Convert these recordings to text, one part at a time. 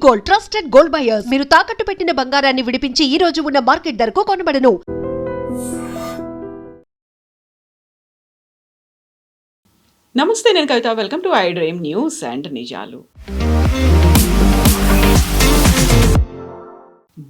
Gold, trusted gold buyers. మీరు తాకట్టు పెట్టిన బంగారాన్ని విడిపించి ఈ రోజు ఉన్న మార్కెట్ ధరకు కొనబడను. నమస్తే, నేను Kavitha. Welcome to I dream news and నిజాలు.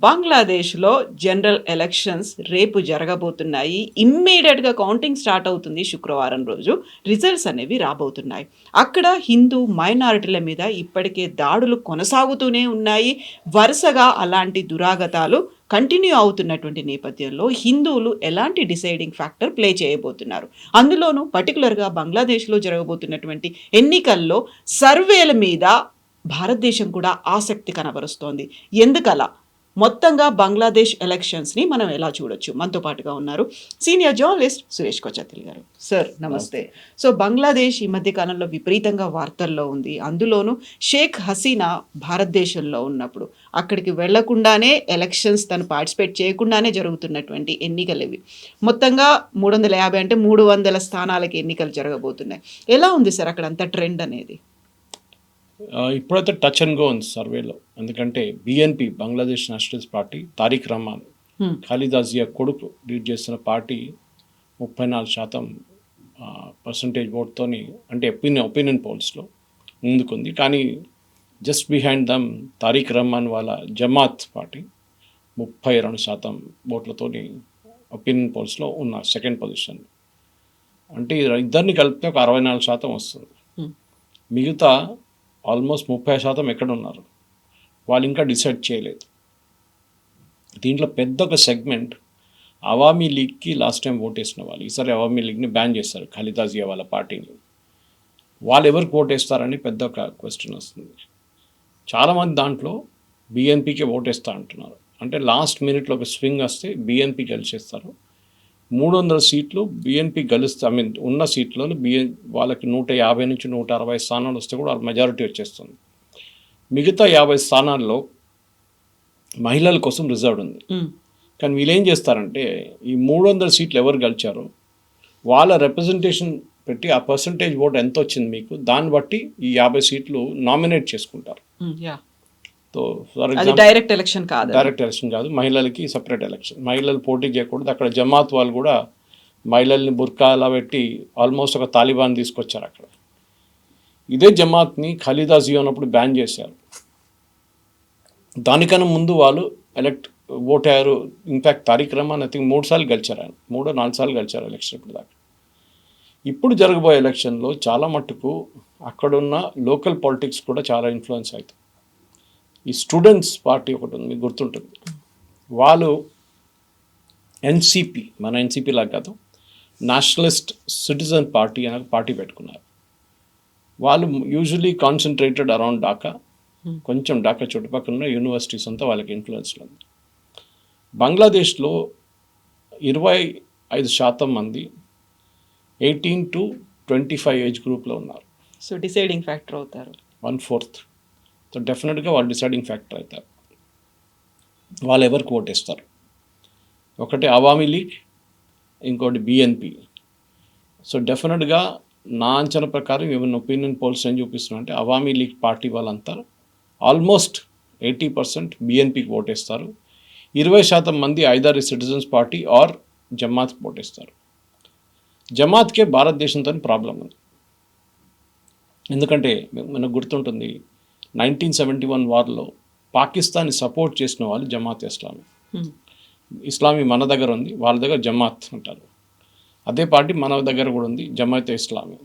బంగ్లాదేశ్లో జనరల్ ఎలక్షన్స్ రేపు జరగబోతున్నాయి. ఇమ్మీడియట్గా కౌంటింగ్ స్టార్ట్ అవుతుంది. శుక్రవారం రోజు రిజల్ట్స్ అనేవి రాబోతున్నాయి. అక్కడ హిందూ మైనారిటీల మీద ఇప్పటికే దాడులు కొనసాగుతూనే ఉన్నాయి. వరుసగా అలాంటి దురాగతాలు కంటిన్యూ అవుతున్నటువంటి నేపథ్యంలో హిందువులు ఎలాంటి డిసైడింగ్ ఫ్యాక్టర్ ప్లే చేయబోతున్నారు? అందులోనూ పర్టికులర్గా బంగ్లాదేశ్లో జరగబోతున్నటువంటి ఎన్నికల్లో సర్వేల మీద భారతదేశం కూడా ఆసక్తి కనబరుస్తోంది. ఎందుకలా? మొత్తంగా బంగ్లాదేశ్ ఎలక్షన్స్ని మనం ఎలా చూడొచ్చు? మనతో పాటుగా ఉన్నారు సీనియర్ జర్నలిస్ట్ సురేష్ కొచతిల్ గారు. సార్ నమస్తే. సో బంగ్లాదేశ్ ఈ మధ్య కాలంలో విపరీతంగా వార్తల్లో ఉంది. అందులోనూ షేక్ హసీనా భారతదేశంలో ఉన్నప్పుడు అక్కడికి వెళ్లకుండానే ఎలక్షన్స్ తను పార్టిసిపేట్ చేయకుండానే జరుగుతున్నటువంటి ఎన్నికలు ఇవి. మొత్తంగా 350 అంటే 300 స్థానాలకి ఎన్నికలు జరగబోతున్నాయి. ఎలా ఉంది సార్ అక్కడ అంత ట్రెండ్ అనేది? ఇప్పుడైతే టచ్ అండ్ గో ఉంది సర్వేలో. ఎందుకంటే బిఎన్పి, బంగ్లాదేశ్ నేషనలిస్ట్ పార్టీ, తారిక్ రహమాన్, ఖాలిదా జియా కొడుకు లీడ్ చేస్తున్న పార్టీ 34% ఓట్తోని, అంటే ఒపీనియన్ పోల్స్లో ముందుకుంది. కానీ జస్ట్ బిహైండ్ దమ్ తారిక్ రహమాన్ వాళ్ళ జమాత్ పార్టీ 32% ఓట్లతోని ఒపీనియన్ పోల్స్లో ఉన్న సెకండ్ పొజిషన్. అంటే ఇద్దరిని కలిపితే ఒక 64% వస్తుంది. మిగతా ఆల్మోస్ట్ 30% ఎక్కడ ఉన్నారు, వాళ్ళు ఇంకా డిసైడ్ చేయలేదు. దీంట్లో పెద్ద ఒక సెగ్మెంట్ అవామీ లీగ్కి లాస్ట్ టైం ఓటేసిన వాళ్ళు. ఈసారి అవామీ లీగ్ని బ్యాన్ చేస్తారు, ఖాలిదా జియా వాళ్ళ పార్టీని. వాళ్ళు ఎవరికి ఓటేస్తారని పెద్ద ఒక క్వశ్చన్ వస్తుంది. చాలామంది దాంట్లో బిఎన్పికే ఓటేస్తా అంటున్నారు. అంటే లాస్ట్ మినిట్లో ఒక స్వింగ్ వస్తే బిఎన్పి గెలిచేస్తారు. 300 సీట్లు బిఎన్పి గెలుస్తే, ఉన్న సీట్లలో వాళ్ళకి 150 నుంచి 160 స్థానాలు వస్తే కూడా వాళ్ళ మెజారిటీ వచ్చేస్తుంది. మిగతా 50 స్థానాల్లో మహిళల కోసం రిజర్వ్డ్ ఉంది. కానీ వీళ్ళు ఏం చేస్తారంటే, ఈ 300 సీట్లు ఎవరు గెలిచారో వాళ్ళ రిప్రజెంటేషన్ పెట్టి ఆ పర్సంటేజ్ ఓట్ ఎంత వచ్చింది మీకు, దాన్ని బట్టి ఈ 50 సీట్లు నామినేట్ చేసుకుంటారు. So for example direct election కాదు, మహిళలకి సపరేట్ ఎలక్షన్. మహిళలు పోటీ చేయకూడదు. అక్కడ జమాత్ వాళ్ళు కూడా మహిళల్ని బుర్కాలా పెట్టి ఆల్మోస్ట్ ఒక తాలిబాన్ తీసుకొచ్చారు అక్కడ. ఇదే జమాత్ని ఖాలిదా జియా ఉన్నప్పుడు బ్యాన్ చేశారు. దానికన్నా ముందు వాళ్ళు ఓటయ్యారు. In fact Tariq Rahman I think 3 సార్లు గెలిచారు. ఆయన 3-4 సార్లు గెలిచారు ఎలక్షన్ ఇప్పుడు దాకా. ఇప్పుడు జరగబోయే ఎలక్షన్లో చాలా మట్టుకు అక్కడున్న లోకల్ పాలిటిక్స్ కూడా చాలా ఇన్ఫ్లుయెన్స్ అవుతుంది. ఈ స్టూడెంట్స్ పార్టీ ఒకటి ఉంది, మీకు గుర్తుంటుంది. వాళ్ళు ఎన్సిపి, మన ఎన్సిపి లాగా కాదు, నేషనలిస్ట్ సిటిజన్ పార్టీ అనే పార్టీ పెట్టుకున్నారు. వాళ్ళు యూజువలీ కాన్సన్ట్రేటెడ్ అరౌండ్ ఢాకా, కొంచెం ఢాకా చుట్టుపక్కల ఉన్న యూనివర్సిటీస్ అంతా వాళ్ళకి ఇన్ఫ్లుయెన్స్లో ఉంది. బంగ్లాదేశ్లో 25% మంది 18 to 25 ఏజ్ గ్రూప్లో ఉన్నారు. సో డిసైడింగ్ ఫ్యాక్టర్ అవుతారు. 1/4. సో డెఫినెట్గా వాళ్ళు డిసైడింగ్ ఫ్యాక్టర్ అవుతారు. వాళ్ళు ఎవరికి ఓటేస్తారు? ఒకటి అవామీ లీగ్, ఇంకోటి బిఎన్పి. సో డెఫినెట్గా నా అంచనా ప్రకారం ఏమైనా ఒపీనియన్ పోల్స్ ఏం చూపిస్తున్నా అంటే, అవామీ లీగ్ పార్టీ వాళ్ళంతా ఆల్మోస్ట్ 80% బిఎన్పికి ఓటేస్తారు. 20% మంది ఐదర్ సిటిజన్స్ పార్టీ ఆర్ జమాత్కి ఓటేస్తారు. జమాత్కే భారతదేశంతో ప్రాబ్లం ఉంది. ఎందుకంటే మనకు గుర్తుంటుంది, 1971 వార్లో పాకిస్తాన్ని సపోర్ట్ చేసిన వాళ్ళు జమాత్ ఇస్లామీ మన దగ్గర ఉంది, వాళ్ళ దగ్గర జమాత్ అంటారు. అదే పార్టీ మన దగ్గర కూడా ఉంది, జమాత్ ఇస్లామీ.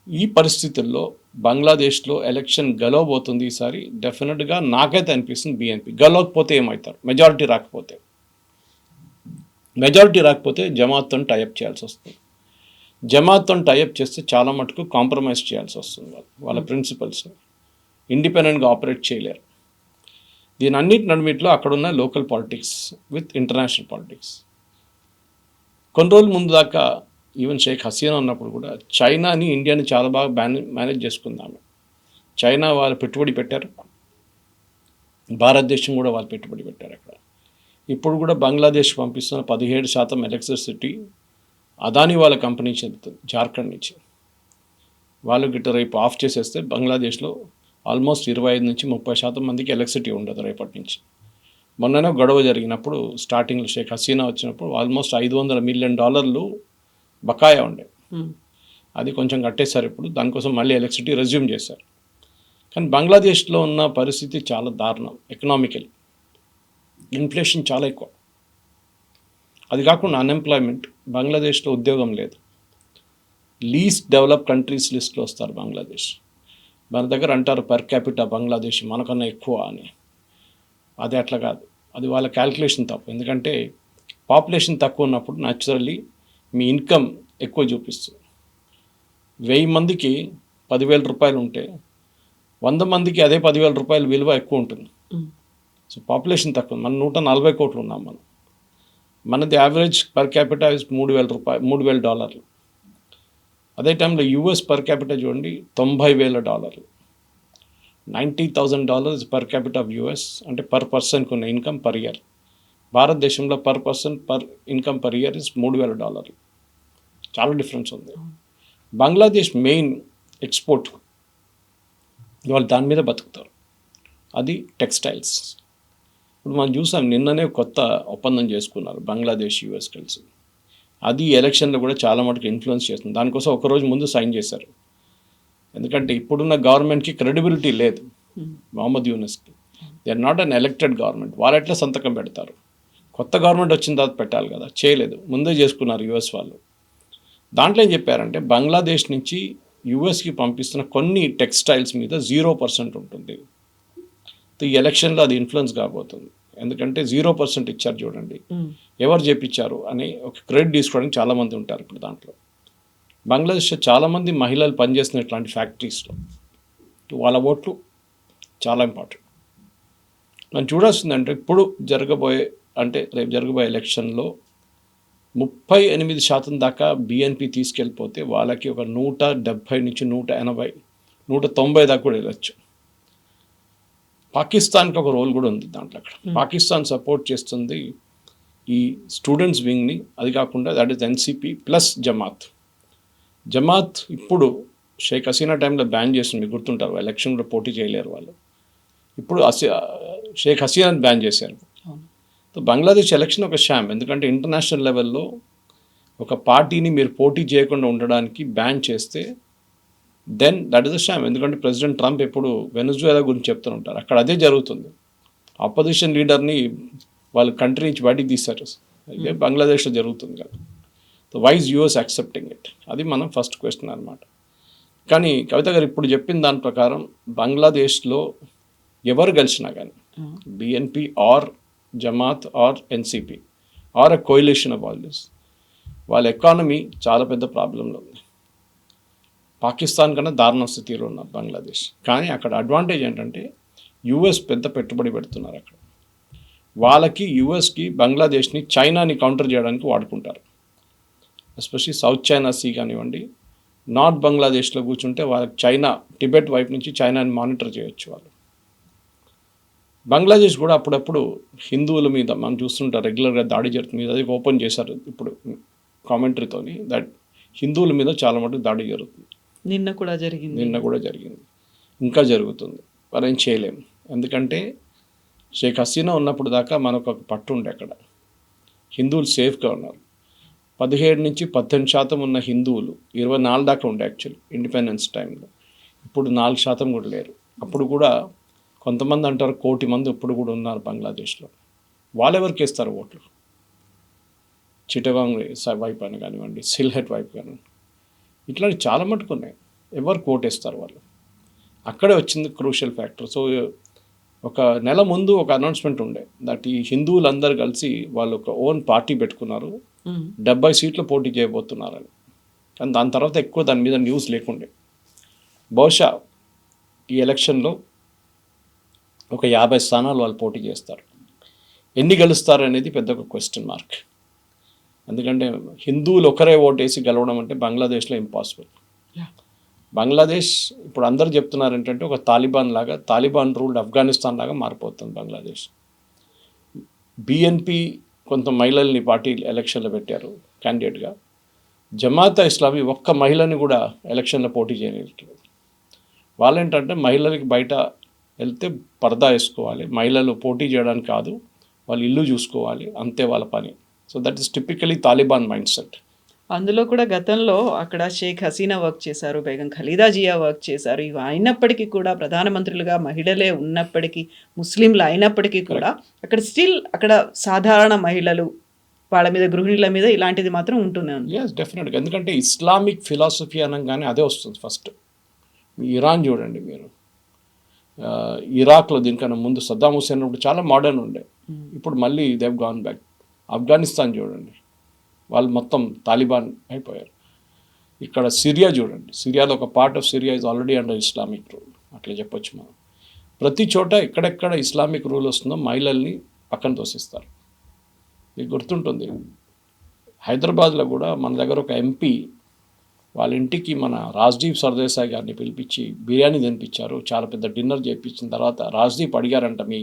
ఈ పరిస్థితుల్లో బంగ్లాదేశ్లో ఎలక్షన్ గెలవబోతుంది ఈసారి. డెఫినెట్గా నాకైతే అనిపిస్తుంది బిఎన్పి. గెలవకపోతే ఏమవుతారు? మెజారిటీ రాకపోతే జమాత్తో టైఅప్ చేయాల్సి వస్తుంది. జమాత్తో టైఅప్ చేస్తే చాలా మటుకు కాంప్రమైజ్ చేయాల్సి వస్తుంది. వాళ్ళ ప్రిన్సిపల్స్ ఇండిపెండెంట్గా ఆపరేట్ చేయలేరు. దీని అన్నిటి నడుమిట్లో అక్కడున్న local politics with international politics. కొన్ని రోజుల ముందు దాకా ఈవెన్ షేక్ హసీనా ఉన్నప్పుడు కూడా చైనాని, ఇండియాని చాలా బాగా మేనేజ్ చేసుకుందాము. చైనా వాళ్ళు పెట్టుబడి పెట్టారు, భారతదేశం కూడా వాళ్ళు పెట్టుబడి పెట్టారు అక్కడ. ఇప్పుడు కూడా బంగ్లాదేశ్ పంపిస్తున్న 17% ఎలక్ట్రిసిటీ అదాని వాళ్ళ కంపెనీ చెందుతుంది, జార్ఖండ్ నుంచి. వాళ్ళు గిట్ట రేపు ఆఫ్ చేసేస్తే బంగ్లాదేశ్లో ఆల్మోస్ట్ 25-30% మందికి ఎలక్ట్రిసిటీ ఉండదు రేపటి నుంచి. మొన్ననే గొడవ జరిగినప్పుడు స్టార్టింగ్లో షేక్ హసీనా వచ్చినప్పుడు ఆల్మోస్ట్ $500 మిలియన్ బకాయా ఉండే. అది కొంచెం కట్టేశారు ఇప్పుడు, దానికోసం మళ్ళీ ఎలక్ట్రిసిటీ రెజ్యూమ్ చేశారు. కానీ బంగ్లాదేశ్లో ఉన్న పరిస్థితి చాలా దారుణం. ఎకనామికల్ ఇన్ఫ్లేషన్ చాలా ఎక్కువ. అది కాకుండా అన్ఎంప్లాయ్మెంట్, బంగ్లాదేశ్లో ఉద్యోగం లేదు. లీస్ట్ డెవలప్ కంట్రీస్ లిస్ట్లో వస్తారు బంగ్లాదేశ్. మన దగ్గర అంటారు పర్ క్యాపిటా బంగ్లాదేశ్ మనకన్నా ఎక్కువ అని. అది అట్లా కాదు, అది వాళ్ళ క్యాల్కులేషన్ తప్పు. ఎందుకంటే పాపులేషన్ తక్కువ ఉన్నప్పుడు న్యాచురల్లీ మీ ఇన్కమ్ ఎక్కువ చూపిస్తుంది. 1000 మందికి 10,000 రూపాయలు ఉంటే 100 మందికి అదే 10,000 రూపాయల విలువ ఎక్కువ ఉంటుంది. సో పాపులేషన్ తక్కువ. మన 140 కోట్లు ఉన్నాం మనం. మనది యావరేజ్ పర్ క్యాపిటా ఇస్ $3,000. అదే టైంలో యూఎస్ పర్ క్యాపిటా చూడండి $90,000. $90,000 పర్ క్యాపిటా ఆఫ్ యూఎస్, అంటే పర్ పర్సన్కి ఉన్న ఇన్కమ్ పర్ ఇయర్. భారతదేశంలో per person per income per year is $3,000. చాలా డిఫరెన్స్ ఉంది. బంగ్లాదేశ్ మెయిన్ ఎక్స్పోర్ట్, వాళ్ళు దాని మీద బతుకుతారు, అది టెక్స్టైల్స్. ఇప్పుడు మనం చూసాం నిన్ననే కొత్త ఒప్పందం చేసుకున్నారు బంగ్లాదేశ్ యూఎస్ కలిసి. అది ఎలక్షన్లో కూడా చాలా మటుకు ఇన్ఫ్లుయెన్స్ చేస్తుంది. దానికోసం ఒకరోజు ముందు సైన్ చేశారు. ఎందుకంటే ఇప్పుడున్న గవర్నమెంట్కి క్రెడిబిలిటీ లేదు. మొహమ్మద్ యూనస్కి they are not unelected government. వాళ్ళు ఎట్లా సంతకం పెడతారు? కొత్త గవర్నమెంట్ వచ్చిన తర్వాత పెట్టాలి కదా, చేయలేదు, ముందే చేసుకున్నారు యూఎస్ వాళ్ళు. దాంట్లో ఏం చెప్పారంటే బంగ్లాదేశ్ నుంచి యూఎస్కి పంపిస్తున్న కొన్ని టెక్స్టైల్స్ మీద 0% ఉంటుంది. ఈ ఎలక్షన్లో అది ఇన్ఫ్లుయెన్స్ కాబోతుంది. ఎందుకంటే 0% ఇచ్చారు చూడండి, ఎవరు చేపించారు అని ఒక క్రెడిట్ తీసుకోవడానికి చాలామంది ఉంటారు ఇప్పుడు దాంట్లో. బంగ్లాదేశ్లో చాలామంది మహిళలు పనిచేస్తున్న ఇట్లాంటి ఫ్యాక్టరీస్లో, వాళ్ళ ఓట్లు చాలా ఇంపార్టెంట్. మనం చూడాల్సిందంటే ఇప్పుడు రేపు జరగబోయే ఎలక్షన్లో 38% దాకా బిఎన్పి తీసుకెళ్ళిపోతే వాళ్ళకి ఒక 170 నుంచి 180, 190 దాకా కూడా వెళ్ళచ్చు. పాకిస్తాన్కి ఒక రోల్ కూడా ఉంది దాంట్లో. అక్కడ పాకిస్తాన్ సపోర్ట్ చేస్తుంది ఈ స్టూడెంట్స్ వింగ్ని. అది కాకుండా that is NCP plus Jamaat ఇప్పుడు షేక్ హసీనా టైంలో బ్యాన్ చేస్తుంది, మీకు గుర్తుంటారు. ఎలక్షన్లో పోటీ చేయలేరు వాళ్ళు. ఇప్పుడు షేక్ హసీనాని బ్యాన్ చేశారు. బంగ్లాదేశ్ ఎలక్షన్ ఒక షామ్. ఎందుకంటే ఇంటర్నేషనల్ లెవెల్లో ఒక పార్టీని మీరు పోటీ చేయకుండా ఉండడానికి బ్యాన్ చేస్తే then that is a sham. ఎందుకంటే ప్రెసిడెంట్ ట్రంప్ ఎప్పుడు వెనజువేలా గురించి చెప్తూ ఉంటారు. అక్కడ అదే జరుగుతుంది. ఆపోజిషన్ లీడర్ని వాళ్ళ కంట్రీ నుంచి బయటికి తీశారు. ఇదే బంగ్లాదేశ్లో జరుగుతుంది కదా. So why is US accepting it? అది మనం ఫస్ట్ క్వశ్చన్ అనమాట. కానీ కవిత గారు ఇప్పుడు చెప్పిన దాని ప్రకారం బంగ్లాదేశ్లో ఎవరు గెలిచినా కానీ BNP or Jamaat or NCP or a coalition of all this, వాళ్ళ ఎకానమీ చాలా పెద్ద ప్రాబ్లంలో ఉంది. పాకిస్తాన్ కన్నా దారుణ స్థితిలో ఉన్నారు బంగ్లాదేశ్. కానీ అక్కడ అడ్వాంటేజ్ ఏంటంటే యూఎస్ పెద్ద పెట్టుబడి పెడుతున్నారు అక్కడ. వాళ్ళకి యూఎస్కి బంగ్లాదేశ్ని చైనాని కౌంటర్ చేయడానికి వాడుకుంటారు. ఎస్పెషల్లీ సౌత్ చైనా సీ కానివ్వండి, నార్త్ బంగ్లాదేశ్లో కూర్చుంటే వాళ్ళకి చైనా టిబెట్ వైపు నుంచి చైనాని మానిటర్ చేయొచ్చు వాళ్ళు. బంగ్లాదేశ్ కూడా అప్పుడప్పుడు హిందువుల మీద మనం చూస్తుంటారు రెగ్యులర్గా దాడి జరుగుతుంది. అది ఓపెన్ చేశారు ఇప్పుడు కామెంటరీతోని, దట్ హిందువుల మీద చాలా మటుకు దాడి జరుగుతుంది. నిన్న కూడా జరిగింది, ఇంకా జరుగుతుంది. మరి ఏం చేయలేము. ఎందుకంటే షేక్ హసీనా ఉన్నప్పుడు దాకా మనకు ఒక పట్టు ఉండే అక్కడ హిందువులు సేఫ్గా ఉన్నారు. 17 నుంచి 18% ఉన్న హిందువులు 24 దాకా ఉండే యాక్చువల్లీ ఇండిపెండెన్స్ టైంలో. ఇప్పుడు 4% కూడా లేరు. అప్పుడు కూడా కొంతమంది అంటారు 1 కోటి మంది ఇప్పుడు కూడా ఉన్నారు బంగ్లాదేశ్లో. వాళ్ళెవరికి వేస్తారు ఓట్లు? చిటగాంగ్ వైపు అని కానివ్వండి, సిల్హెట్ వైపు కానివ్వండి, ఇట్లాంటి చాలా మటుకు ఉన్నాయి. ఎవరు ఓటేస్తారు వాళ్ళు? అక్కడే వచ్చింది క్రూషియల్ ఫ్యాక్టర్. సో ఒక నెల ముందు ఒక అనౌన్స్మెంట్ ఉండే దట్ ఈ హిందువులందరూ కలిసి వాళ్ళు ఒక ఓన్ పార్టీ పెట్టుకున్నారు, 70 సీట్లు పోటీ చేయబోతున్నారని. కానీ దాని తర్వాత ఎక్కువ దాని మీద న్యూస్ లేకుండే. బహుశా ఈ ఎలక్షన్లో ఒక 50 స్థానాలు వాళ్ళు పోటీ చేస్తారు. ఎన్ని గెలుస్తారు అనేది పెద్ద ఒక క్వశ్చన్ మార్క్. ఎందుకంటే హిందువులు ఒకరే ఓటేసి గెలవడం అంటే బంగ్లాదేశ్లో ఇంపాసిబుల్. బంగ్లాదేశ్ ఇప్పుడు అందరూ చెప్తున్నారు ఏంటంటే ఒక తాలిబాన్ రూల్డ్ ఆఫ్ఘనిస్తాన్ లాగా మారిపోతుంది బంగ్లాదేశ్. బిఎన్పి కొంత మహిళల్ని పార్టీ ఎలక్షన్లో పెట్టారు క్యాండిడేట్గా. జమాత్ ఇస్లామీ ఒక్క మహిళని కూడా ఎలక్షన్లో పోటీ చేయలేదు. వాళ్ళేంటంటే మహిళలకి బయట వెళ్తే పరదా వేసుకోవాలి, మహిళలు పోటీ చేయడానికి కాదు, వాళ్ళు ఇల్లు చూసుకోవాలి, అంతే వాళ్ళ పని. So that is typically Taliban mind set. అందులో కూడా గతంలో అక్కడ షేక్ హసీనా వర్క్ చేశారు, బేగం ఖలీదా జియా వర్క్ చేశారు. ఇవి అయినప్పటికీ కూడా ప్రధానమంత్రులుగా మహిళలే ఉన్నప్పటికీ, ముస్లింలు అయినప్పటికీ కూడా అక్కడ స్టిల్ అక్కడ సాధారణ మహిళలు వాళ్ళ మీద, గృహిణుల మీద ఇలాంటిది మాత్రం ఉంటూనే ఉంది. ఎస్, డెఫినెట్గా. ఎందుకంటే ఇస్లామిక్ ఫిలాసఫీ అనగానే అదే వస్తుంది ఫస్ట్. ఇరాన్ చూడండి మీరు, ఇరాక్లో దీనికన్నా ముందు సద్దాం హుసేన్ ఉన్నప్పుడు చాలా మోడర్న్ ఉండే, ఇప్పుడు మళ్ళీ దేవ్ గాన్ బ్యాక్. ఆఫ్ఘనిస్తాన్ చూడండి, వాళ్ళు మొత్తం తాలిబాన్ అయిపోయారు. ఇక్కడ సిరియా చూడండి, సిరియాలో ఒక part of Syria is already under Islamic rule, అట్లా చెప్పొచ్చు మనం. ప్రతి చోట ఎక్కడెక్కడ ఇస్లామిక్ రూల్ వస్తుందో మహిళల్ని పక్కన తోసిస్తారు. మీకు గుర్తుంటుంది, హైదరాబాద్లో కూడా మన దగ్గర ఒక ఎంపీ వాళ్ళ ఇంటికి మన రాజ్దీప్ సర్దేశాయ్ గారిని పిలిపించి బిర్యానీ తినిపించారు, చాలా పెద్ద డిన్నర్ చేయించిన తర్వాత రాజ్దీప్ అడిగారంట, మీ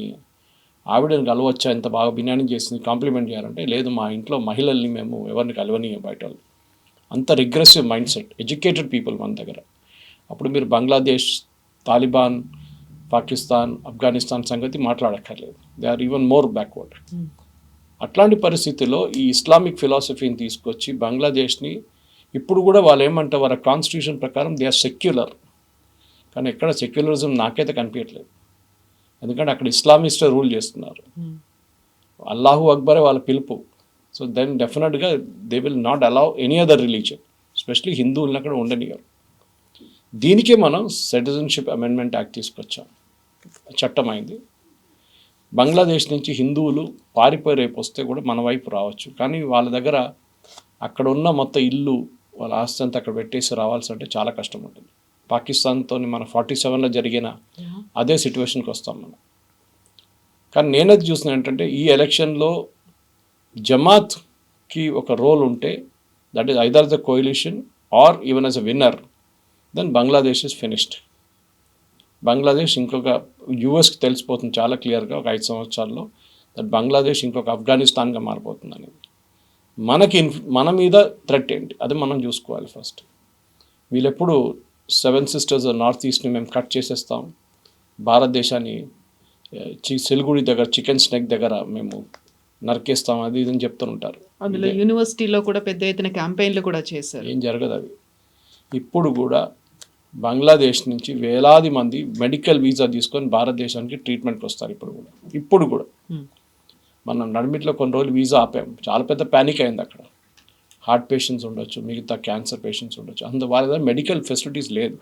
ఆవిడని కలవచ్చా, ఇంత బాగా బిర్యానీ చేసింది, కాంప్లిమెంట్ చేయాలంటే లేదు, మా ఇంట్లో మహిళల్ని మేము ఎవరిని కలవనీయం బయట వాళ్ళు. అంత regressive mind set, educated people మన దగ్గర. అప్పుడు మీరు బంగ్లాదేశ్, తాలిబాన్, పాకిస్తాన్, ఆఫ్ఘనిస్తాన్ సంగతి మాట్లాడక్కర్లేదు, they are even more backward. అట్లాంటి పరిస్థితుల్లో ఈ ఇస్లామిక్ ఫిలాసఫీని తీసుకొచ్చి బంగ్లాదేశ్ని, ఇప్పుడు కూడా వాళ్ళు ఏమంటారు, వాళ్ళ కాన్స్టిట్యూషన్ ప్రకారం దే ఆర్ సెక్యులర్, కానీ ఎక్కడ సెక్యులరిజం నాకైతే కనిపించట్లేదు. ఎందుకంటే అక్కడ ఇస్లామిస్టే రూల్ చేస్తున్నారు, అల్లాహు అక్బరే వాళ్ళ పిలుపు. సో దెన్ డెఫినెట్గా they will not allow any other religion, especially హిందువులను అక్కడ ఉండనియరు. దీనికే మనం సిటిజన్షిప్ అమెండ్మెంట్ యాక్ట్ తీసుకొచ్చాం, చట్టం అయింది. బంగ్లాదేశ్ నుంచి హిందువులు పారిపోయి రేపు వస్తే కూడా మన వైపు రావచ్చు, కానీ వాళ్ళ దగ్గర అక్కడ ఉన్న మొత్తం ఇల్లు, వాళ్ళ ఆస్తి అంతా అక్కడ పెట్టేసి రావాల్సి అంటే చాలా కష్టం ఉంటుంది. పాకిస్తాన్తో మన 47లో జరిగిన అదే సిచ్యువేషన్కి వస్తాం మనం. కానీ నేనది చూసిన ఏంటంటే, ఈ ఎలక్షన్లో జమాత్కి ఒక రోల్ ఉంటే, that is either the coalition or even as a winner, then Bangladesh is finished. Bangladesh ఇంకొక యూఎస్కి తెలిసిపోతుంది చాలా క్లియర్గా ఒక 5 సంవత్సరాల్లో, దట్ బంగ్లాదేశ్ ఇంకొక ఆఫ్ఘనిస్తాన్గా మారిపోతుందని. మన మీద థ్రెట్ ఏంటి అది మనం చూసుకోవాలి ఫస్ట్. వీళ్ళెప్పుడు 7 సిస్టర్స్ నార్త్ ఈస్ట్ని మేము కట్ చేసేస్తాం, భారతదేశాన్ని సిలిగుడి దగ్గర చికెన్ స్నెక్ దగ్గర మేము నరికేస్తాం, అది ఇదని చెప్తుంటారు. అందులో యూనివర్సిటీలో కూడా పెద్ద ఎత్తున క్యాంపెయిన్లు కూడా చేశారు. ఏం జరగదు అవి. ఇప్పుడు కూడా బంగ్లాదేశ్ నుంచి వేలాది మంది మెడికల్ వీసా తీసుకొని భారతదేశానికి ట్రీట్మెంట్కి వస్తారు. ఇప్పుడు కూడా మనం నడిమిట్లో కొన్ని రోజులు వీసా ఆపాం, చాలా పెద్ద ప్యానిక్ అయింది అక్కడ. హార్ట్ పేషెంట్స్ ఉండొచ్చు, మిగతా క్యాన్సర్ పేషెంట్స్ ఉండొచ్చు, వాళ్ళ దగ్గర మెడికల్ ఫెసిలిటీస్ లేదు.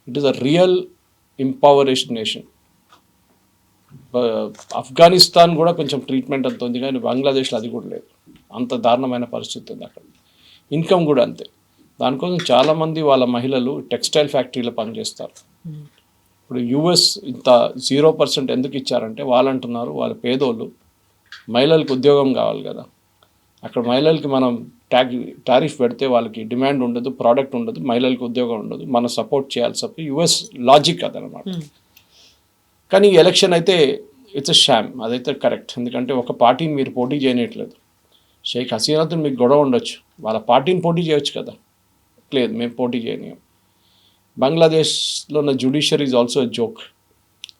It is a real impoverished nation. Afghanistan కూడా కొంచెం ట్రీట్మెంట్ అంత ఉంది, కానీ బంగ్లాదేశ్లో అది కూడా లేదు. అంత దారుణమైన పరిస్థితి ఉంది అక్కడ. ఇన్కమ్ కూడా అంతే. దానికోసం చాలామంది వాళ్ళ మహిళలు టెక్స్టైల్ ఫ్యాక్టరీలో పనిచేస్తారు. ఇప్పుడు యూఎస్ ఇంత 0% ఎందుకు ఇచ్చారంటే, వాళ్ళు అంటున్నారు వాళ్ళ పేదోళ్ళు, మహిళలకు ఉద్యోగం కావాలి కదా, అక్కడ మహిళలకి మనం టారిఫ్ పెడితే వాళ్ళకి డిమాండ్ ఉండదు, ప్రోడక్ట్ ఉండదు, మహిళలకు ఉద్యోగం ఉండదు, మనం సపోర్ట్ చేయాల్సి చెప్పి యూఎస్ లాజిక్ అదనమాట. కానీ ఈ ఎలక్షన్ అయితే ఇట్స్ అ షామ్, అదైతే కరెక్ట్. ఎందుకంటే ఒక పార్టీని మీరు పోటీ చేయనట్లేదు. షేక్ హసీనాతో మీకు గొడవ ఉండొచ్చు, వాళ్ళ పార్టీని పోటీ చేయొచ్చు కదా, లేదు మేము పోటీ చేయలేము. బంగ్లాదేశ్లో ఉన్న judiciary is also a joke.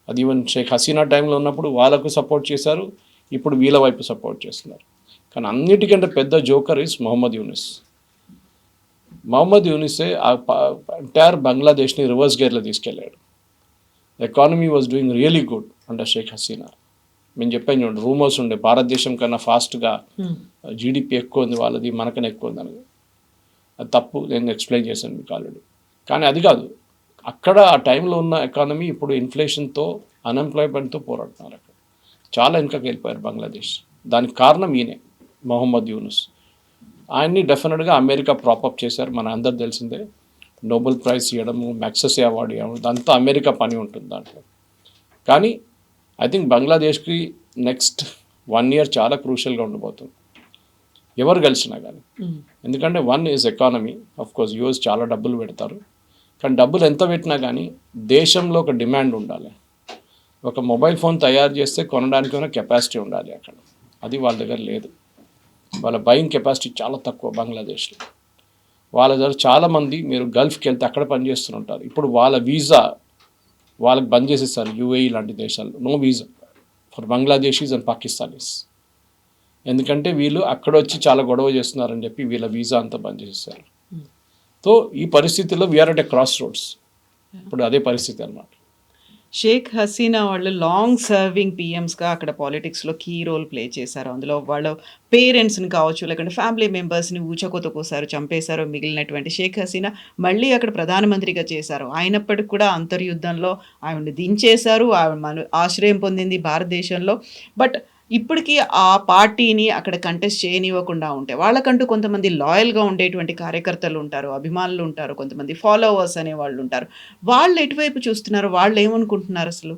అది ఈవెన్ షేక్ హసీనా టైంలో ఉన్నప్పుడు వాళ్ళకు సపోర్ట్ చేశారు, ఇప్పుడు వీళ్ళ వైపు సపోర్ట్ చేస్తున్నారు. కానీ అన్నిటికంటే పెద్ద జోకర్ ఈజ్ మొహమ్మద్ యూనిస్. మొహమ్మద్ యూనిసే ఎంటైర్ బంగ్లాదేశ్ని రివర్స్ గేర్లో తీసుకెళ్ళాడు. Economy was doing really good under Sheikh Hasina. మేము చెప్పాను చూడండి, రూమర్స్ ఉండే భారతదేశం కన్నా ఫాస్ట్గా జీడిపి ఎక్కువ ఉంది వాళ్ళది, మనకన్నా ఎక్కువ ఉంది అనేది. అది తప్పు, నేను ఎక్స్ప్లెయిన్ చేశాను మీకు ఆల్రెడీ. కానీ అది కాదు, అక్కడ ఆ టైంలో ఉన్న ఎకానమీ ఇప్పుడు ఇన్ఫ్లేషన్తో, అన్ఎంప్లాయ్మెంట్తో పోరాడుతున్నారు. అక్కడ చాలా వెనుకకి వెళ్ళిపోయారు బంగ్లాదేశ్. దానికి కారణం ఈయనే, మొహమ్మద్ యూనుస్. ఆయన్ని డెఫినెట్గా అమెరికా ప్రాపప్ చేశారు, మన అందరు తెలిసిందే. నోబెల్ ప్రైజ్ ఇవ్వడము, మ్యాక్సెసే అవార్డు ఇవ్వడం, ఇదంతా అమెరికా పని ఉంటుంది దాంట్లో. కానీ ఐ థింక్ బంగ్లాదేశ్కి నెక్స్ట్ 1 year చాలా క్రూషియల్గా ఉండబోతుంది, ఎవరు కలిసినా కానీ. ఎందుకంటే 1 is ఎకానమీ. ఆఫ్కోర్స్ యూఎస్ చాలా డబ్బులు పెడతారు, కానీ డబ్బులు ఎంత పెట్టినా కానీ దేశంలో ఒక డిమాండ్ ఉండాలి. ఒక మొబైల్ ఫోన్ తయారు చేస్తే కొనడానికి కెపాసిటీ ఉండాలి అక్కడ, అది వాళ్ళ దగ్గర లేదు. వాళ్ళ బయింగ్ కెపాసిటీ చాలా తక్కువ బంగ్లాదేశ్లో. వాళ్ళ దగ్గర చాలామంది మీరు గల్ఫ్కి వెళ్తే అక్కడ పనిచేస్తుంటారు. ఇప్పుడు వాళ్ళ వీసా వాళ్ళకి బంద్ చేసేసారు యూఏఈ లాంటి దేశాల్లో, no visa for Bangladeshis and Pakistanis. ఎందుకంటే వీళ్ళు అక్కడ వచ్చి చాలా గొడవ చేస్తున్నారని చెప్పి వీళ్ళ వీసా అంతా బంద్ చేసేసారు. సో ఈ పరిస్థితుల్లో we're at a crossroads. ఇప్పుడు అదే పరిస్థితి అన్నమాట. షేక్ హసీనా వాళ్ళు లాంగ్ సర్వింగ్ పీఎమ్స్గా అక్కడ పాలిటిక్స్లో కీ రోల్ ప్లే చేశారు. అందులో వాళ్ళ పేరెంట్స్ని కావచ్చు, లేకుంటే ఫ్యామిలీ మెంబర్స్ని ఊచకోత కోసారు, చంపేశారు. మిగిలినటువంటి షేక్ హసీనా మళ్ళీ అక్కడ ప్రధానమంత్రిగా చేశారు. అయినప్పటికీ కూడా అంతర్యుద్ధంలో ఆవిడని దించేశారు. ఆవిడ ఆశ్రయం పొందింది భారతదేశంలో. బట్ ఇప్పటికీ ఆ పార్టీని అక్కడ కంటెస్ట్ చేయనివ్వకుండా ఉంటే వాళ్ళకంటూ కొంతమంది లాయల్గా ఉండేటువంటి కార్యకర్తలు ఉంటారు, అభిమానులు ఉంటారు, కొంతమంది ఫాలోవర్స్ అనే వాళ్ళు ఉంటారు. వాళ్ళు ఎటువైపు చూస్తున్నారు, వాళ్ళు ఏమనుకుంటున్నారు అసలు?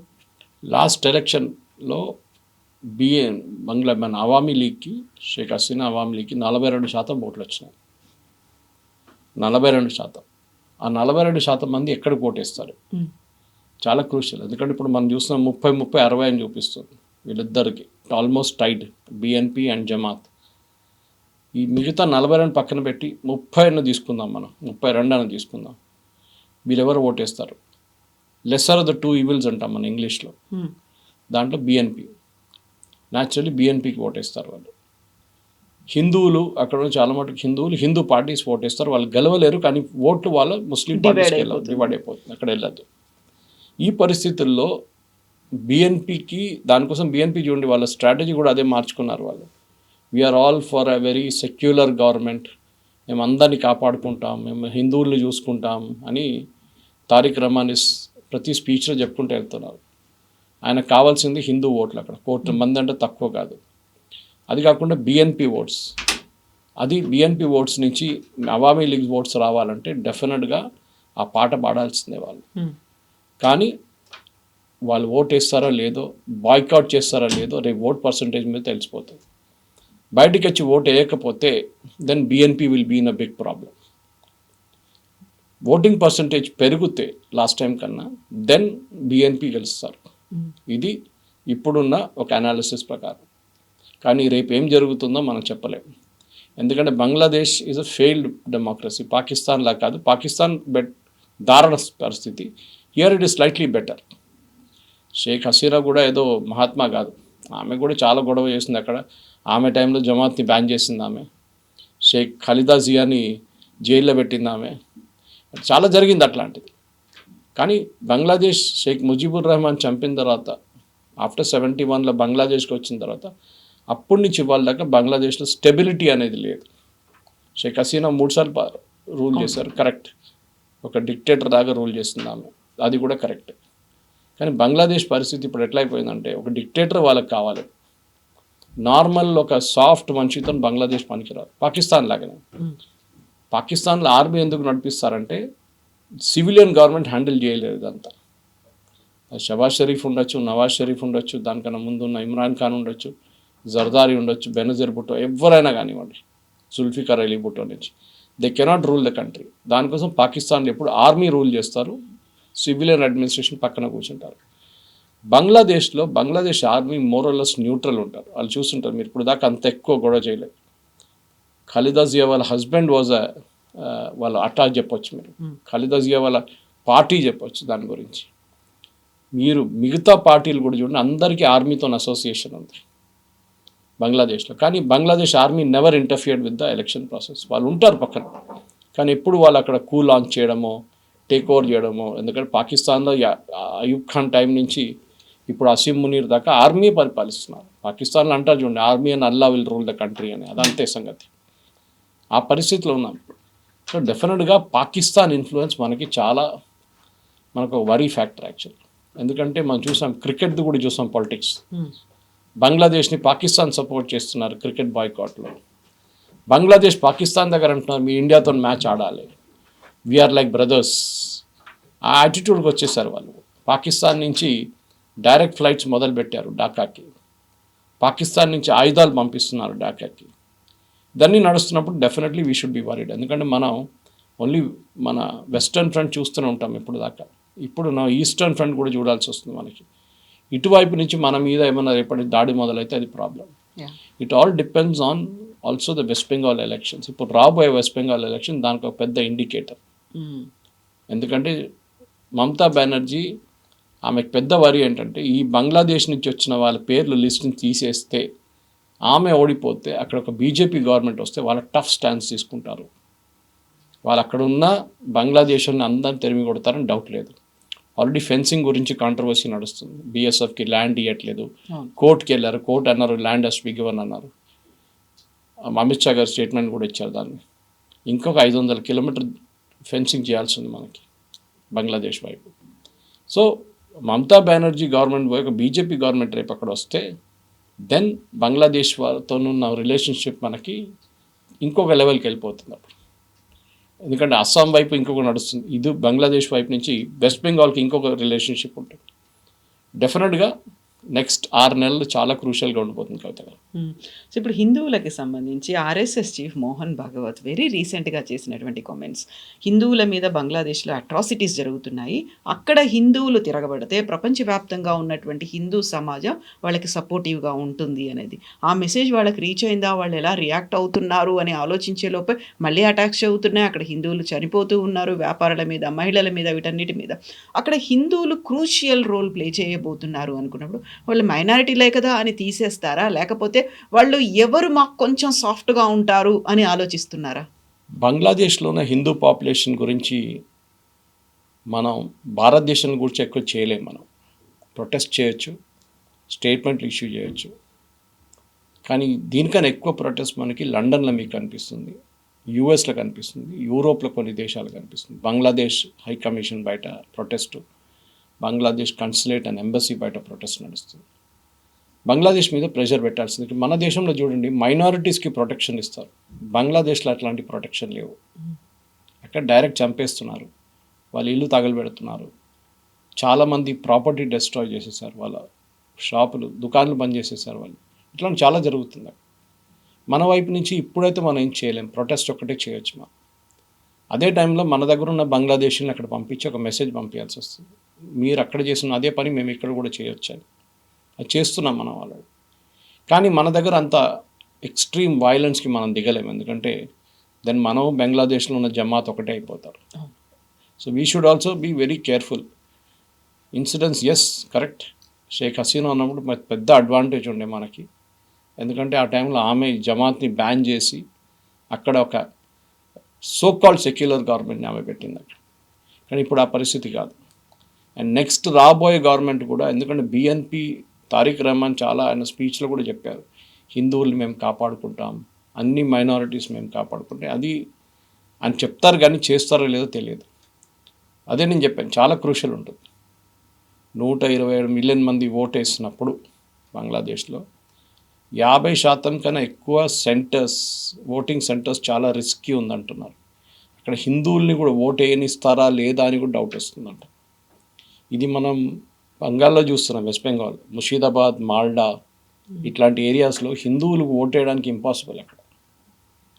లాస్ట్ ఎలక్షన్లో మన అవామీ లీగ్కి, షేక్ హసీనా అవామీ లీగ్కి 42% ఓట్లు వచ్చినాయి. 42%. ఆ 42% మంది ఎక్కడికి ఓటేస్తారు? చాలా క్రూషియల్. ఎందుకంటే ఇప్పుడు మనం చూస్తున్నాం 30-60 అని చూపిస్తుంది వీళ్ళిద్దరికి, almost tied BNP and Jamaat. ఈ మిగతా 42 పక్కన పెట్టి 30 తీసుకుందాం, మనం 32 తీసుకుందాం. వీళ్ళెవరు ఓటేస్తారు? Lesser of the two evils అంటాం మన ఇంగ్లీష్లో. దాంట్లో బిఎన్పి, న్యాచురల్లీ బిఎన్పికి ఓటేస్తారు వాళ్ళు. హిందువులు అక్కడ ఉన్న చాలా మటుకు హిందూ పార్టీస్ ఓటేస్తారు. వాళ్ళు గెలవలేరు, కానీ ఓట్లు వాళ్ళ ముస్లిం పార్టీస్కి డివైడ్ అయిపోతుంది, అక్కడ వెళ్ళదు. ఈ పరిస్థితుల్లో బిఎన్పికి, దానికోసం బిఎన్పి చూడండి వాళ్ళ స్ట్రాటజీ కూడా అదే మార్చుకున్నారు వాళ్ళు. We're all for a very secular government, మేము అందరినీ కాపాడుకుంటాం, మేము హిందువుల్ని చూసుకుంటాం అని తారిక్ రహమాన్ ప్రతి స్పీచ్లో చెప్పుకుంటూ వెళ్తున్నారు. ఆయనకు కావాల్సింది హిందూ ఓట్లు, అక్కడ 1 కోటి మంది అంటే తక్కువ కాదు. అది కాకుండా బిఎన్పి ఓట్స్, అది బిఎన్పి ఓట్స్ నుంచి అవామీ లీగ్ ఓట్స్ రావాలంటే డెఫినెట్గా ఆ పాట పాడాల్సిందే వాళ్ళు. కానీ వాళ్ళు ఓట్ వేస్తారో లేదో, బాయ్కాట్ చేస్తారో లేదో రేపు ఓట్ పర్సంటేజ్ మీద తెలిసిపోతుంది. బయటికి వచ్చి ఓట్ వేయకపోతే then BNP will be in a big problem. Voting percentage పెరిగితే లాస్ట్ టైం కన్నా దెన్ బిఎన్పి గెలుస్తారు. ఇది ఇప్పుడున్న ఒక అనాలిసిస్ ప్రకారం. కానీ రేపు ఏం జరుగుతుందో మనం చెప్పలేము. ఎందుకంటే Bangladesh is a failed democracy. Pakistan లా కాదు, పాకిస్తాన్ దారుణ పరిస్థితి. Here it is slightly better. Sheikh Hasina కూడా ఏదో మహాత్మా కాదు, ఆమె కూడా చాలా గొడవ చేసింది అక్కడ. ఆమె టైంలో జమాత్ని బ్యాన్ చేసింది ఆమె. షేక్ ఖలీదా జియాని జైల్లో పెట్టింది ఆమె. చాలా జరిగింది అట్లాంటిది. కానీ బంగ్లాదేశ్ షేక్ ముజిబుర్ రెహమాన్ చంపిన తర్వాత, ఆఫ్టర్ 71లో బంగ్లాదేశ్కి వచ్చిన తర్వాత, అప్పటి నుంచి ఇవాళ దాకా బంగ్లాదేశ్లో స్టెబిలిటీ అనేది లేదు. షేక్ హసీనా 3 సార్లు రూల్ చేశారు, కరెక్ట్. ఒక డిక్టేటర్ దాకా రూల్ చేస్తుంది ఆమె, అది కూడా కరెక్ట్. కానీ బంగ్లాదేశ్ పరిస్థితి ఇప్పుడు ఎట్లా అయిపోయిందంటే, ఒక డిక్టేటర్ వాళ్ళకి కావాలి. నార్మల్ ఒక సాఫ్ట్ మనిషితో బంగ్లాదేశ్ పనికిరాదు. పాకిస్తాన్ లాగానే. పాకిస్తాన్లో ఆర్మీ ఎందుకు నడిపిస్తారంటే సివిలియన్ గవర్నమెంట్ హ్యాండిల్ చేయలేదు ఇదంతా. షబాజ్ షరీఫ్ ఉండొచ్చు, నవాజ్ షరీఫ్ ఉండొచ్చు, దానికన్నా ముందు ఉన్న ఇమ్రాన్ ఖాన్ ఉండొచ్చు, జర్దారీ ఉండొచ్చు, బెనజీర్ భుట్టో, ఎవరైనా కానివ్వండి, జుల్ఫికర్ అలీ భుట్టో నుంచి, they cannot rule the country. దానికోసం పాకిస్తాన్లో ఎప్పుడు ఆర్మీ రూల్ చేస్తారు, సివిలియన్ అడ్మినిస్ట్రేషన్ పక్కన కూర్చుంటారు. బంగ్లాదేశ్లో బంగ్లాదేశ్ ఆర్మీ మోరల్లెస్ న్యూట్రల్ ఉంటారు. వాళ్ళు చూస్తుంటారు, మీరు ఇప్పుడు దాకా అంత ఎక్కువ గొడవ చేయలేదు. ఖలీదా జియా వాళ్ళ హస్బెండ్ వాజ్ వాళ్ళ అటాక్ చెప్పొచ్చు, మీరు ఖలీదా జియా వాళ్ళ పార్టీ చెప్పొచ్చు దాని గురించి. మీరు మిగతా పార్టీలు కూడా చూడండి, అందరికీ ఆర్మీతో అసోసియేషన్ ఉంది బంగ్లాదేశ్లో. కానీ Bangladesh army never interfered with the election process. వాళ్ళు ఉంటారు పక్కన, కానీ ఎప్పుడు వాళ్ళు అక్కడ కూ లాంచ్ చేయడమో, టేక్ ఓవర్ చేయడమో. ఎందుకంటే పాకిస్తాన్లో అయూబ్ ఖాన్ టైం నుంచి ఇప్పుడు అసీం మునీర్ దాకా ఆర్మీ పరిపాలిస్తున్నారు. పాకిస్తాన్లో అంటారు చూడండి, army and Allah will rule the country అని, అదంతే సంగతి. ఆ పరిస్థితిలో ఉన్నాం. సో డెఫినెట్గా పాకిస్తాన్ ఇన్ఫ్లుయెన్స్ మనకు వరీ ఫ్యాక్టర్ యాక్చువల్. ఎందుకంటే మనం చూసాం, క్రికెట్ది కూడా చూసాం పాలిటిక్స్. బంగ్లాదేశ్ని పాకిస్తాన్ సపోర్ట్ చేస్తున్నారు క్రికెట్ బాయ్కాట్లో. బంగ్లాదేశ్ పాకిస్తాన్ దగ్గర అంటున్నారు, మీ ఇండియాతో మ్యాచ్ ఆడాలి, వీఆర్ లైక్ బ్రదర్స్. ఆ యాటిట్యూడ్కి వచ్చేసారు వాళ్ళు. పాకిస్తాన్ నుంచి డైరెక్ట్ ఫ్లైట్స్ మొదలుపెట్టారు ఢాకాకి. పాకిస్తాన్ నుంచి ఆయుధాలు పంపిస్తున్నారు ఢాకాకి. దాన్ని నడుస్తున్నప్పుడు definitely we should be worried. ఎందుకంటే మనం ఓన్లీ మన వెస్టర్న్ ఫ్రంట్ చూస్తూనే ఉంటాం ఇప్పుడు దాకా. ఇప్పుడు నా ఈస్టర్న్ ఫ్రంట్ కూడా చూడాల్సి వస్తుంది మనకి. ఇటువైపు నుంచి మన మీద ఏమైనా రేపటి దాడి మొదలైతే అది problem. It all depends on also the west Bengal elections. ఇప్పుడు రాబోయే వెస్ట్ బెంగాల్ ఎలక్షన్ దానికి ఒక పెద్ద ఇండికేటర్. ఎందుకంటే మమతా బెనర్జీ ఆమెకు పెద్ద వరి ఏంటంటే ఈ బంగ్లాదేశ్ నుంచి వచ్చిన వాళ్ళ పేర్లు లిస్ట్ని తీసేస్తే ఆమె ఓడిపోతే అక్కడ ఒక బీజేపీ గవర్నమెంట్ వస్తే వాళ్ళ టఫ్ స్టాండ్స్ తీసుకుంటారు. వాళ్ళు అక్కడ ఉన్న బంగ్లాదేశ్ని అందరిని తెరిమి కొడతారని డౌట్ లేదు. ఆల్రెడీ ఫెన్సింగ్ గురించి కాంట్రవర్సీ నడుస్తుంది. బీఎస్ఎఫ్కి ల్యాండ్ ఇవ్వట్లేదు, కోర్టుకి వెళ్ళారు, కోర్టు అన్నారు ల్యాండ్ హస్ బి గివన్ అన్నారు. అమిత్ షా గారు స్టేట్మెంట్ కూడా ఇచ్చారు దాన్ని. ఇంకొక 500 కిలోమీటర్ ఫెన్సింగ్ చేయాల్సి ఉంది మనకి బంగ్లాదేశ్ వైపు. సో మమతా బెనర్జీ గవర్నమెంట్ పోయి ఒక బీజేపీ గవర్నమెంట్ రేపు అక్కడ వస్తే దెన్ బంగ్లాదేశ్ వాళ్ళతో ఉన్న రిలేషన్షిప్ మనకి ఇంకొక లెవెల్కి వెళ్ళిపోతుంది అప్పుడు. ఎందుకంటే అస్సాం వైపు ఇంకొక నడుస్తుంది, ఇది బంగ్లాదేశ్ వైపు నుంచి వెస్ట్ బెంగాల్కి ఇంకొక రిలేషన్షిప్ ఉంటుంది. డెఫినెట్గా నెక్స్ట్ 6 నెలలు చాలా క్రూషియల్గా ఉండిపోతుంది కవిత గారు. సో ఇప్పుడు హిందువులకి సంబంధించి RSS chief Mohan Bhagwat very రీసెంట్గా చేసినటువంటి కామెంట్స్, హిందువుల మీద బంగ్లాదేశ్లో అట్రాసిటీస్ జరుగుతున్నాయి, అక్కడ హిందువులు తిరగబడితే ప్రపంచవ్యాప్తంగా ఉన్నటువంటి హిందూ సమాజం వాళ్ళకి సపోర్టివ్గా ఉంటుంది అనేది. ఆ మెసేజ్ వాళ్ళకి రీచ్ అయిందా, వాళ్ళు ఎలా రియాక్ట్ అవుతున్నారు అని ఆలోచించే లోపే మళ్ళీ అటాక్స్ అవుతున్నాయి, అక్కడ హిందువులు చనిపోతూ ఉన్నారు, వ్యాపారాల మీద, మహిళల మీద, వీటన్నిటి మీద. అక్కడ హిందువులు క్రూషియల్ రోల్ ప్లే చేయబోతున్నారు అనుకున్నప్పుడు వాళ్ళు మైనారిటీలే కదా అని తీసేస్తారా, లేకపోతే వాళ్ళు ఎవరు మాకు కొంచెం సాఫ్ట్గా ఉంటారు అని ఆలోచిస్తున్నారా? బంగ్లాదేశ్లో ఉన్న హిందూ పాపులేషన్ గురించి మనం భారతదేశం గురించి ఎక్కువ చేయలేము. మనం ప్రొటెస్ట్ చేయొచ్చు, స్టేట్మెంట్లు ఇష్యూ చేయొచ్చు, కానీ దీనికన్నా ఎక్కువ ప్రొటెస్ట్ మనకి లండన్లో మీకు కనిపిస్తుంది, యూఎస్లో కనిపిస్తుంది, యూరోప్లో కొన్ని దేశాలు కనిపిస్తుంది. బంగ్లాదేశ్ హై కమిషన్ బయట ప్రొటెస్టు, బంగ్లాదేశ్ కన్సులేట్ అండ్ ఎంబసీ బయట ప్రొటెస్ట్ నడుస్తుంది. బంగ్లాదేశ్ మీద ప్రెషర్ పెట్టాల్సింది. మన దేశంలో చూడండి మైనారిటీస్కి ప్రొటెక్షన్ ఇస్తారు, బంగ్లాదేశ్లో అట్లాంటి ప్రొటెక్షన్ లేవు. అక్కడ డైరెక్ట్ చంపేస్తున్నారు, వాళ్ళ ఇల్లు తగలబెడుతున్నారు, చాలామంది ప్రాపర్టీ డిస్ట్రాయ్ చేసేసారు, వాళ్ళ షాపులు దుకాణాలు బంద్ చేసేసారు వాళ్ళు. ఇట్లాంటి చాలా జరుగుతుంది. మన వైపు నుంచి ఇప్పుడైతే మనం ఏం చేయలేం, ప్రొటెస్ట్ ఒక్కటే చేయొచ్చు. మనం అదే టైంలో మన దగ్గర ఉన్న బంగ్లాదేశీని అక్కడ పంపించి ఒక మెసేజ్ పంపించాల్సి వస్తుంది, మీరు అక్కడ చేసిన అదే పని మేము ఇక్కడ కూడా చేయొచ్చు అని. అది చేస్తున్నాం మనం వాళ్ళు. కానీ మన దగ్గర అంత ఎక్స్ట్రీమ్ వైలెన్స్కి మనం దిగలేము, ఎందుకంటే దెన్ మనం బంగ్లాదేశ్లో ఉన్న జమాత్ ఒకటే అయిపోతారు. So we should also be very careful. Incidents yes correct, Sheikh Hasina ఉన్నప్పుడు పెద్ద అడ్వాంటేజ్ ఉండే మనకి, ఎందుకంటే ఆ టైంలో ఆమె జమాత్ని బ్యాన్ చేసి అక్కడ ఒక సో కాల్డ్ సెక్యులర్ గవర్నమెంట్ని ఆమె పెట్టింది అక్కడ. కానీ ఇప్పుడు ఆ పరిస్థితి కాదు. అండ్ నెక్స్ట్ రాబోయే గవర్నమెంట్ కూడా, ఎందుకంటే బిఎన్పి తారిక్ రహమాన్ చాలా ఆయన స్పీచ్లో కూడా చెప్పారు, హిందువుల్ని మేము కాపాడుకుంటాం, అన్ని మైనారిటీస్ మేము కాపాడుకుంటాం, అది అని చెప్తారు కానీ చేస్తారో లేదో తెలియదు. అదే నేను చెప్పాను, చాలా క్రూషియల్ ఉంటుంది. 127 మిలియన్ మంది ఓటేసినప్పుడు బంగ్లాదేశ్లో 50% కన్నా ఎక్కువ సెంటర్స్, ఓటింగ్ సెంటర్స్ చాలా రిస్కీ ఉందంటున్నారు. అక్కడ హిందువుల్ని కూడా ఓటు వేయనిస్తారా లేదా అని కూడా డౌట్ వస్తుందంట. ఇది మనం బెంగాల్లో చూస్తున్నాం, వెస్ట్ బెంగాల్, ముషీదాబాద్, మాల్డా ఇట్లాంటి ఏరియాస్లో హిందువులు ఓటేయడానికి ఇంపాసిబుల్. అక్కడ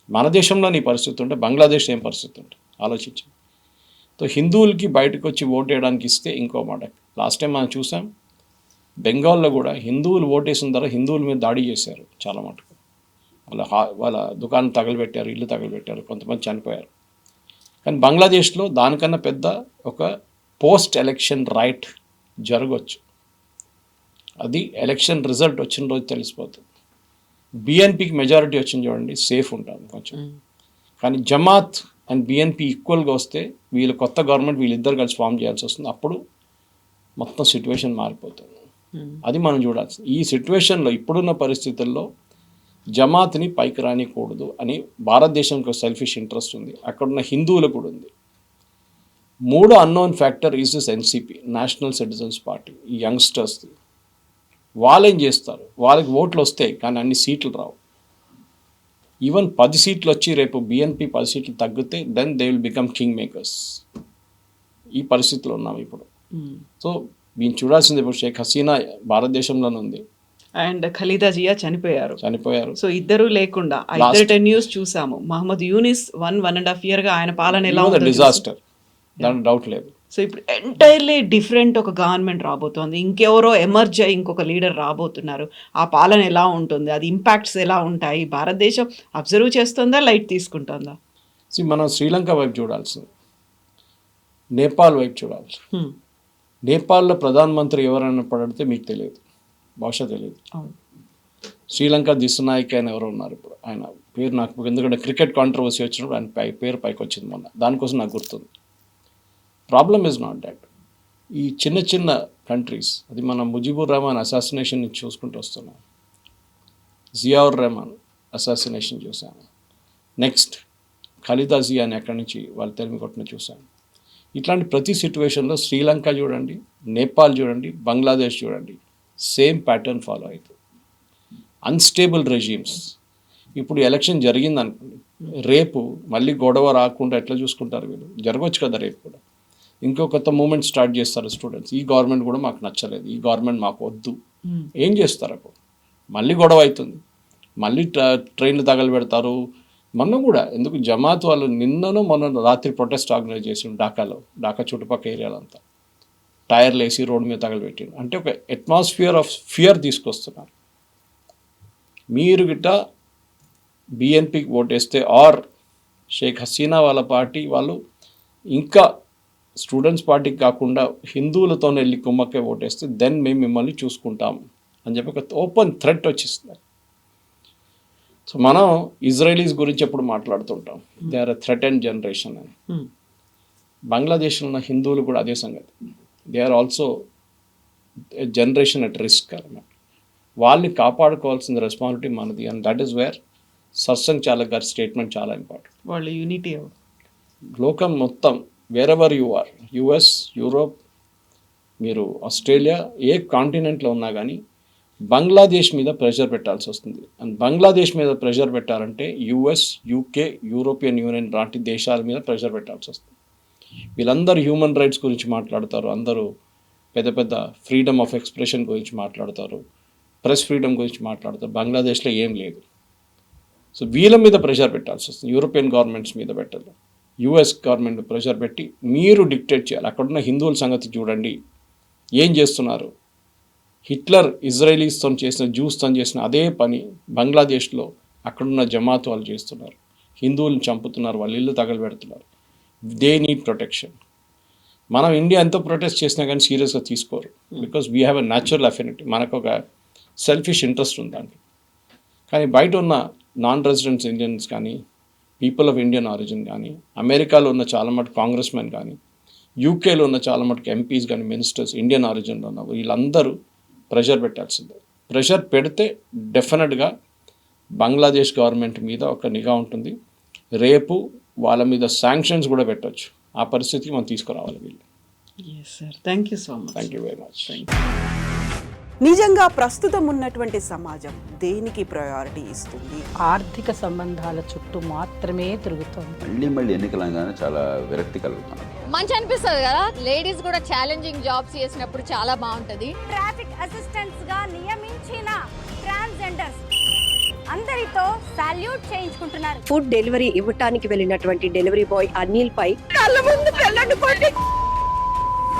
మన దేశంలో నీ పరిస్థితి ఉంటే బంగ్లాదేశ్ ఏం పరిస్థితి ఉంటుంది ఆలోచించండి. సో హిందువులకి బయటకు వచ్చి ఓటేయడానికి ఇస్తే ఇంకో మాట. లాస్ట్ టైం మనం చూసాం బెంగాల్లో కూడా హిందువులు ఓటేసిన తర్వాత హిందువుల మీద దాడి చేశారు చాలా మటుకు. వాళ్ళ దుకాణం తగలబెట్టారు, ఇల్లు తగలబెట్టారు, కొంతమంది చనిపోయారు. కానీ బంగ్లాదేశ్లో దానికన్నా పెద్ద ఒక పోస్ట్ ఎలక్షన్ రైట్ జరగవచ్చు. అది ఎలక్షన్ రిజల్ట్ వచ్చిన రోజు తెలిసిపోతుంది. బిఎన్పికి మెజారిటీ వచ్చింది చూడండి, సేఫ్ ఉంటాం కొంచెం. కానీ జమాత్ అండ్ బిఎన్పి ఈక్వల్గా వస్తే వీళ్ళు కొత్త గవర్నమెంట్ వీళ్ళిద్దరు కలిసి ఫామ్ చేయాల్సి వస్తుంది. అప్పుడు మొత్తం సిచ్యువేషన్ మారిపోతుంది. అది మనం చూడాల్సి. ఈ సిచ్యువేషన్లో ఇప్పుడున్న పరిస్థితుల్లో జమాత్ని పైకి రానికూడదు అని భారతదేశంకి సెల్ఫిష్ ఇంట్రెస్ట్ ఉంది, అక్కడున్న హిందువులకు కూడా ఉంది. 3 unknown factor is this NCP, national citizens party. ఈ యంగ్స్టర్స్ది వాళ్ళు ఏం చేస్తారు, వాళ్ళకి ఓట్లు వస్తాయి కానీ అన్ని సీట్లు రావు. ఈవెన్ 10 సీట్లు వచ్చి రేపు బిఎన్పి 10 సీట్లు తగ్గితే then they will become king makers. ఈ పరిస్థితిలో ఉన్నాం ఇప్పుడు. సో దీన్ని చూడాల్సింది. ఇప్పుడు షేక్ హసీనా భారతదేశంలోనే ఉంది అండ్ ఖలీదా జియా చనిపోయారు. సో ఇద్దరు లేకుండా ఆ ఇద్దరు 10 years చూసాము. మహమ్మద్ యూనిస్ 1.5 year ఆయన పాలన ఎలా ఉంది, డిజాస్టర్, దాంట్లో డౌట్ లేదు. సో ఇప్పుడు ఎంటైర్లీ డిఫరెంట్ ఒక గవర్నమెంట్ రాబోతోంది, ఇంకెవరో ఎమర్జ్ అయ్యి ఇంకొక లీడర్ రాబోతున్నారు. ఆ పాలన ఎలా ఉంటుంది, అది ఇంపాక్ట్స్ ఎలా ఉంటాయి, భారతదేశం అబ్జర్వ్ చేస్తుందా, లైట్ తీసుకుంటుందా? మనం శ్రీలంక వైపు చూడాల్సింది, నేపాల్ వైపు చూడాల్సి. నేపాల్లో ప్రధానమంత్రి ఎవరైనా పడితే మీకు తెలియదు, బహుశా తెలియదు. అవును. శ్రీలంక దిశనాయక్ ఆయన ఎవరో ఉన్నారు ఇప్పుడు, ఆయన పేరు నాకు ఎందుకంటే క్రికెట్ కాంట్రవర్సీ వచ్చినప్పుడు ఆయన పేరు పైకి వచ్చింది మొన్న, దానికోసం నాకు గుర్తుంది. Problem is not that. ఈ చిన్న చిన్న కంట్రీస్, అది మనం ముజిబుర్ రెహమాన్ అసాసినేషన్ నుంచి చూసుకుంటూ వస్తున్నాం, జియావుర్ రెహమాన్ అసాసినేషన్ చూసాము, నెక్స్ట్ ఖలీదా జియా అని అక్కడి నుంచి వాళ్ళు తెలివి కొట్టిన చూసాము. ఇట్లాంటి ప్రతి సిచ్యువేషన్లో శ్రీలంక చూడండి, నేపాల్ చూడండి, బంగ్లాదేశ్ చూడండి, సేమ్ ప్యాటర్న్ ఫాలో అవుతుంది. Unstable regimes. ఇప్పుడు ఎలక్షన్ జరిగింది అనుకోండి, రేపు మళ్ళీ గొడవ రాకుండా ఎట్లా చూసుకుంటారు వీళ్ళు? జరగవచ్చు కదా రేపు కూడా. ఇంకో కొత్త మూమెంట్ స్టార్ట్ చేస్తారు స్టూడెంట్స్, ఈ గవర్నమెంట్ కూడా మాకు నచ్చలేదు, ఈ గవర్నమెంట్ మాకు వద్దు. ఏం చేస్తారు అప్పుడు? మళ్ళీ గొడవ అవుతుంది, మళ్ళీ ట్రైన్లు తగలబెడతారు. మొన్న కూడా ఎందుకు జమాత్ వాళ్ళు మొన్న రాత్రి ప్రొటెస్ట్ ఆర్గనైజ్ చేసి ఢాకా చుట్టుపక్కల ఏరియాలంతా టైర్లు వేసి రోడ్డు మీద తగలబెట్టిండు. అంటే ఒక అట్మాస్ఫియర్ ఆఫ్ ఫియర్ తీసుకొస్తున్నారు. మీరు గిట్ట బిఎన్పికి ఓటేస్తే ఆర్ షేక్ హసీనా వాళ్ళ పార్టీ వాళ్ళు ఇంకా స్టూడెంట్స్ పార్టీకి కాకుండా హిందువులతో వెళ్ళి కుమ్మక్కే ఓటేస్తే దెన్ మేము మిమ్మల్ని చూసుకుంటాం అని చెప్పి ఒక ఓపెన్ థ్రెట్ వచ్చేస్తుంది. సో మనం ఇజ్రాయలీస్ గురించి ఎప్పుడు మాట్లాడుతుంటాం, they are a threatened generation అని. బంగ్లాదేశ్లో ఉన్న హిందువులు కూడా అదే సంగతి, they are also generation at risk అన్నమాట. వాళ్ళని కాపాడుకోవాల్సిన రెస్పాన్సిబిలిటీ మనది. అండ్ దట్ ఈస్ వేర్ సత్సంగ్ చాలక్ గారి స్టేట్మెంట్ చాలా ఇంపార్టెంట్. వాళ్ళ యూనిటీ లోకం మొత్తం wherever you are, US, Europe, మీరు ఆస్ట్రేలియా, ఏ కాంటినెంట్లో ఉన్నా కానీ బంగ్లాదేశ్ మీద ప్రెషర్ పెట్టాల్సి వస్తుంది. అండ్ బంగ్లాదేశ్ మీద ప్రెషర్ పెట్టాలంటే యుఎస్, యూకే, యూరోపియన్ యూనియన్ లాంటి దేశాల మీద ప్రెషర్ పెట్టాల్సి వస్తుంది. వీళ్ళందరూ హ్యూమన్ రైట్స్ గురించి మాట్లాడతారు, అందరూ పెద్ద పెద్ద ఫ్రీడమ్ ఆఫ్ ఎక్స్ప్రెషన్ గురించి మాట్లాడతారు, ప్రెస్ ఫ్రీడమ్ గురించి మాట్లాడతారు. బంగ్లాదేశ్లో ఏం లేదు. సో వీళ్ళ మీద ప్రెషర్ పెట్టాల్సి వస్తుంది, యూరోపియన్ గవర్నమెంట్స్ మీద పెట్టాలి, యుఎస్ గవర్నమెంట్ ప్రెషర్ పెట్టి మీరు డిక్టేట్ చేయాలి. అక్కడున్న హిందువుల సంగతి చూడండి ఏం చేస్తున్నారు. హిట్లర్ ఇజ్రాయలీస్తో చేసిన, జ్యూస్తో చేసిన అదే పని బంగ్లాదేశ్లో అక్కడున్న జమాత్ వాళ్ళు చేస్తున్నారు. హిందువులను చంపుతున్నారు, వాళ్ళ ఇల్లు తగలబెడుతున్నారు. They need protection. మనం ఇండియా ఎంతో ప్రొటెస్ట్ చేసినా కానీ సీరియస్గా తీసుకోరు, because we have a natural affinity, మనకు ఒక సెల్ఫిష్ ఇంట్రెస్ట్ ఉంది దాంట్లో. కానీ బయట ఉన్న నాన్ రెసిడెంట్స్ ఇండియన్స్ కానీ, పీపుల్ ఆఫ్ ఇండియన్ ఆరిజిన్ కానీ, అమెరికాలో ఉన్న చాలా మటుకు కాంగ్రెస్ మెన్ కానీ, యూకేలో ఉన్న చాలా మటుకు ఎంపీస్ కానీ, మినిస్టర్స్ ఇండియన్ ఆరిజిన్లో ఉన్న వీళ్ళందరూ ప్రెషర్ పెట్టాల్సిందే. ప్రెషర్ పెడితే డెఫినెట్గా బంగ్లాదేశ్ గవర్నమెంట్ మీద ఒక నిఘా ఉంటుంది. రేపు వాళ్ళ మీద శాంక్షన్స్ కూడా పెట్టవచ్చు. ఆ పరిస్థితికి మనం తీసుకురావాలి వీళ్ళు. Yes sir, thank you so much. Thank you very much. నిజంగా ప్రస్తుతం ఉన్నటువంటి సమాజం దేనికి ప్రయారిటీ ఇస్తుంది? ఆర్థిక సంబంధాల చుట్టూ మాత్రమే తిరుగుతోంది. మళ్ళీ ఎన్నికలంగానే చాలా విరక్తి కలుగుతాను. మంచి అనిపిస్తుంది కదా, లేడీస్ కూడా ఛాలెంజింగ్ జాబ్స్ చేసినప్పుడు చాలా బాగుంటది. ట్రాఫిక్ అసిస్టెంట్స్ గా నియమించిన ట్రాన్స్జెండర్స్ అందరితో సాల్యూట్ చేయించుకుంటున్నారు. ఫుడ్ డెలివరీ ఇవ్వటానికి వెళ్ళినటువంటి డెలివరీ బాయ్ అనిల్ పై కళ్ళ ముందు